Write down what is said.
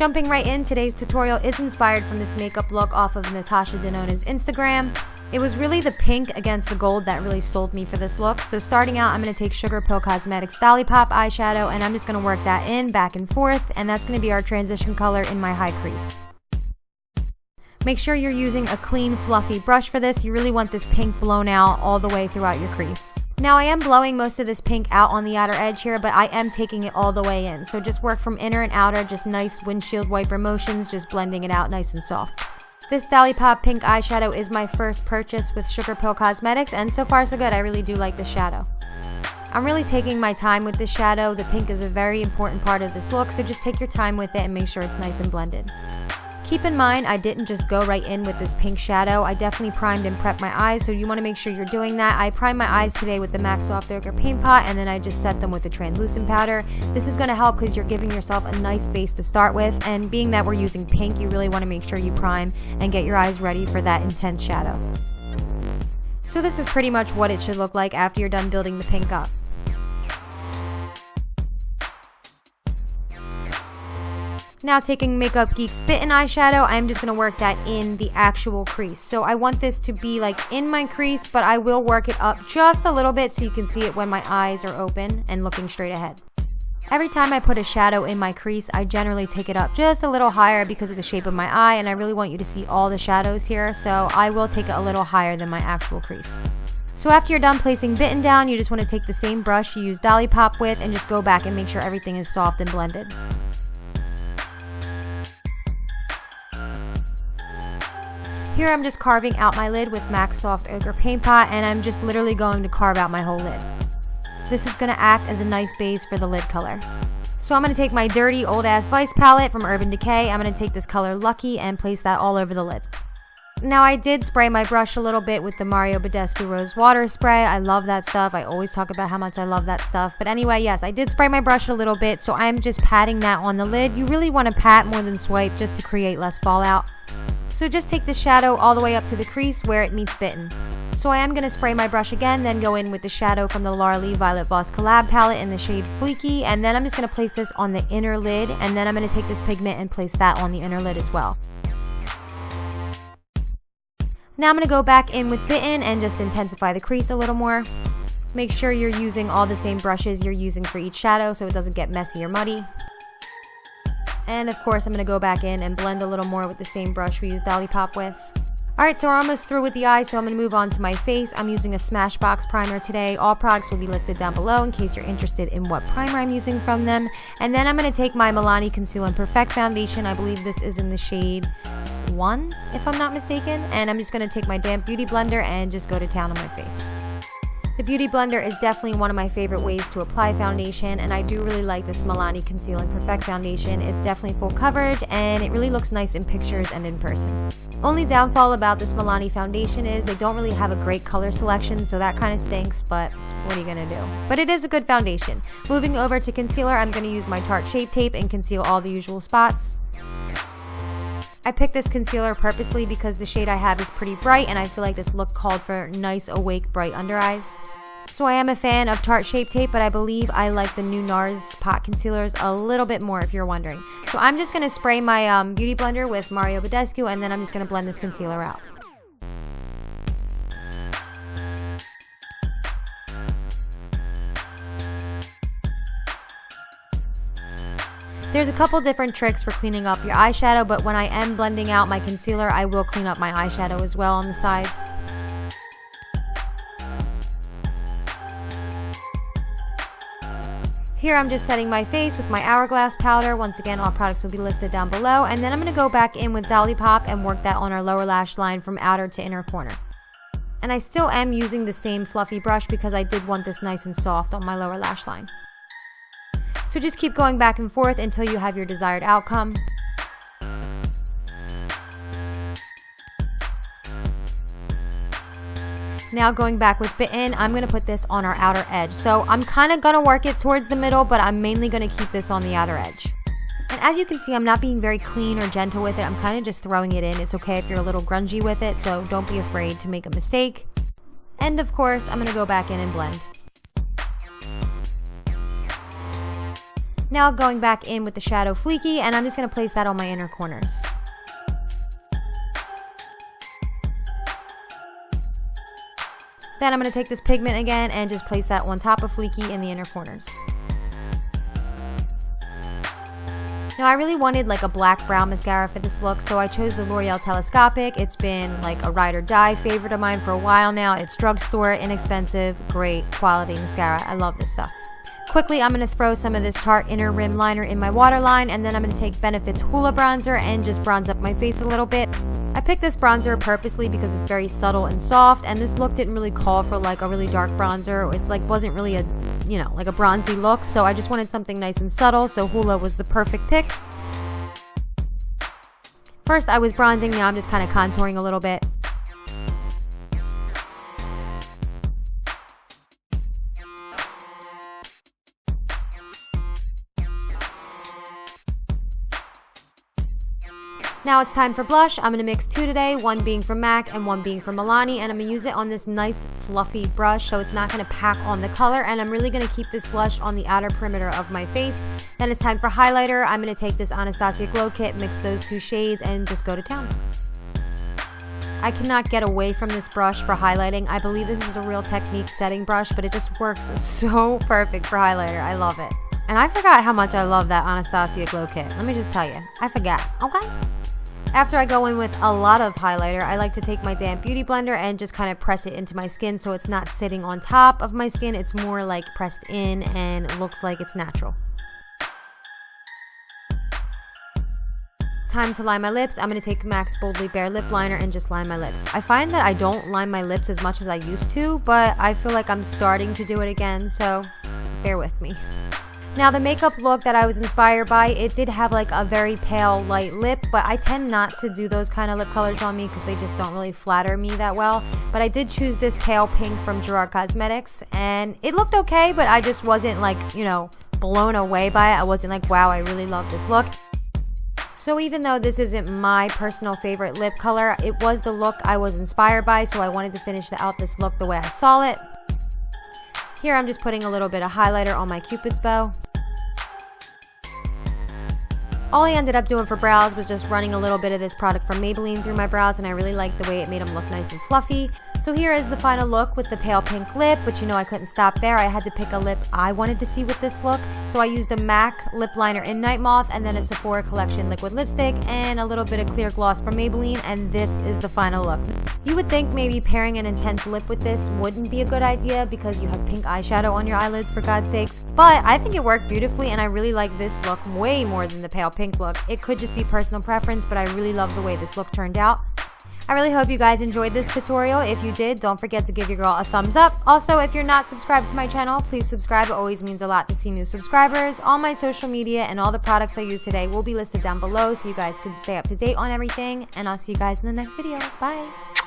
Jumping right in, today's tutorial is inspired from this makeup look off of Natasha Denona's Instagram. It was really the pink against the gold that really sold me for this look. So starting out, I'm going to take SugarpillCosmetics Dollipop eyeshadow and I'm just going to work that in back and forth, and that's going to be our transition color in my high crease. Make sure you're using a clean, fluffy brush for this. You really want this pink blown out all the way throughout your crease. Now I am blowing most of this pink out on the outer edge here, but I am taking it all the way in. So just work from inner and outer, just nice windshield wiper motions, just blending it out nice and soft. This Dollipop pink eyeshadow is my first purchase with SugarpillCosmetics, and so far so good. I really do like this shadow. I'm really taking my time with this shadow. The pink is a very important part of this look, so just take your time with it and make sure it's nice and blended. Keep in mind, I didn't just go right in with this pink shadow. I definitely primed and prepped my eyes, so you want to make sure you're doing that. I primed my eyes today with the MAC Soft Ochre Paint Pot, and then I just set them with the translucent powder. This is going to help because you're giving yourself a nice base to start with, and being that we're using pink, you really want to make sure you prime and get your eyes ready for that intense shadow. So this is pretty much what it should look like after you're done building the pink up. Now taking Makeupgeek's Bitten eyeshadow, I'm just going to work that in the actual crease. So I want this to be like in my crease, but I will work it up just a little bit so you can see it when my eyes are open and looking straight ahead. Every time I put a shadow in my crease, I generally take it up just a little higher because of the shape of my eye, and I really want you to see all the shadows here, so I will take it a little higher than my actual crease. So after you're done placing Bitten down, you just want to take the same brush you used Dollipop with and just go back and make sure everything is soft and blended. Here I'm just carving out my lid with MAC Soft Ochre Paint Pot, and I'm just literally going to carve out my whole lid. This is going to act as a nice base for the lid color. So I'm going to take my dirty old ass Vice palette from UrbanDecay. I'm going to take this color Lucky and place that all over the lid. Now I did spray my brush a little bit with the MarioBadescu Rose Water Spray. I love that stuff. I always talk about how much I love that stuff. But anyway, yes, I did spray my brush a little bit, so I'm just patting that on the lid. You really want to pat more than swipe just to create less fallout. So just take the shadow all the way up to the crease where it meets Bitten. So I am going to spray my brush again, then go in with the shadow from the Loreal VioletVoss Collab palette in the shade Fleeky, and then I'm just going to place this on the inner lid, and then I'm going to take this pigment and place that on the inner lid as well. Now I'm going to go back in with Bitten and just intensify the crease a little more. Make sure you're using all the same brushes you're using for each shadow so it doesn't get messy or muddy. And of course I'm going to go back in and blend a little more with the same brush we used Dollipop with. Alright, so we're almost through with the eyes, so I'm going to move on to my face. I'm using a Smashbox primer today. All products will be listed down below in case you're interested in what primer I'm using from them. And then I'm going to take my Milani Conceal and Perfect foundation. I believe this is in the shade 1, if I'm not mistaken. And I'm just going to take my damp beauty blender and just go to town on my face. The Beauty Blender is definitely one of my favorite ways to apply foundation, and I do really like this Milani Conceal and Perfect foundation. It's definitely full coverage, and it really looks nice in pictures and in person. Only downfall about this Milani foundation is they don't really have a great color selection, so that kind of stinks, but what are you going to do? But it is a good foundation. Moving over to concealer, I'm going to use my Tarte Shape Tape and conceal all the usual spots. I picked this concealer purposely because the shade I have is pretty bright, and I feel like this look called for nice, awake, bright under eyes. So I am a fan of Tarte Shape Tape, but I believe I like the new NARS pot concealers a little bit more if you're wondering. So I'm just going to spray my beauty blender with MarioBadescu, and then I'm just going to blend this concealer out. There's a couple different tricks for cleaning up your eyeshadow, but when I am blending out my concealer, I will clean up my eyeshadow as well on the sides. Here I'm just setting my face with my Hourglass powder. Once again, all products will be listed down below. And then I'm going to go back in with Dollipop and work that on our lower lash line from outer to inner corner. And I still am using the same fluffy brush because I did want this nice and soft on my lower lash line. So just keep going back and forth until you have your desired outcome. Now going back with Bitten, I'm going to put this on our outer edge. So I'm kind of going to work it towards the middle, but I'm mainly going to keep this on the outer edge. And as you can see, I'm not being very clean or gentle with it. I'm kind of just throwing it in. It's okay if you're a little grungy with it, so don't be afraid to make a mistake. And of course, I'm going to go back in and blend. Now going back in with the shadow Fleeky, and I'm just going to place that on my inner corners. Then I'm going to take this pigment again and just place that on top of Fleeky in the inner corners. Now I really wanted like a black brown mascara for this look, so I chose the L'Oreal Telescopic. It's been like a ride or die favorite of mine for a while now. It's drugstore, inexpensive, great quality mascara. I love this stuff. Quickly, I'm going to throw some of this Tarte inner rim liner in my waterline, and then I'm going to take Benefit's Hoola bronzer and just bronze up my face a little bit. I picked this bronzer purposely because it's very subtle and soft, and this look didn't really call for like a really dark bronzer. It like wasn't really a, you know, like a bronzy look, so I just wanted something nice and subtle, so Hoola was the perfect pick. First I was bronzing, now I'm just kind of contouring a little bit. Now it's time for blush. I'm going to mix two today, one being from MAC and one being from Milani, and I'm going to use it on this nice fluffy brush so it's not going to pack on the color, and I'm really going to keep this blush on the outer perimeter of my face. Then it's time for highlighter. I'm going to take this Anastasia Glow Kit, mix those two shades, and just go to town. I cannot get away from this brush for highlighting. I believe this is a Real Technique setting brush, but it just works so perfect for highlighter. I love it. And I forgot how much I love that Anastasia Glow Kit. Let me just tell you. I forgot. Okay? After I go in with a lot of highlighter, I like to take my damp beauty blender and just kind of press it into my skin so it's not sitting on top of my skin. It's more like pressed in and looks like it's natural. Time to line my lips. I'm going to take MAC's Boldly Bare Lip Liner and just line my lips. I find that I don't line my lips as much as I used to, but I feel like I'm starting to do it again, so bear with me. Now the makeup look that I was inspired by, it did have like a very pale light lip, but I tend not to do those kind of lip colors on me because they just don't really flatter me that well. But I did choose this pale pink from GerardCosmetics, and it looked okay, but I just wasn't like, you know, blown away by it. I wasn't like, wow, I really love this look. So even though this isn't my personal favorite lip color, it was the look I was inspired by, so I wanted to finish out this look the way I saw it. Here I'm just putting a little bit of highlighter on my Cupid's bow. All I ended up doing for brows was just running a little bit of this product from Maybelline through my brows, and I really liked the way it made them look nice and fluffy. So here is the final look with the pale pink lip, but you know I couldn't stop there. I had to pick a lip I wanted to see with this look. So I used a MAC lip liner in Nightmoth, and then a Sephora Collection liquid lipstick, and a little bit of clear gloss from Maybelline, and this is the final look. You would think maybe pairing an intense lip with this wouldn't be a good idea because you have pink eyeshadow on your eyelids, for God's sakes, but I think it worked beautifully, and I really like this look way more than the pale pink look. It could just be personal preference, but I really love the way this look turned out. I really hope you guys enjoyed this tutorial. If you did, don't forget to give your girl a thumbs up. Also, if you're not subscribed to my channel, please subscribe. It always means a lot to see new subscribers. All my social media and all the products I use today will be listed down below so you guys can stay up to date on everything. And I'll see you guys in the next video. Bye!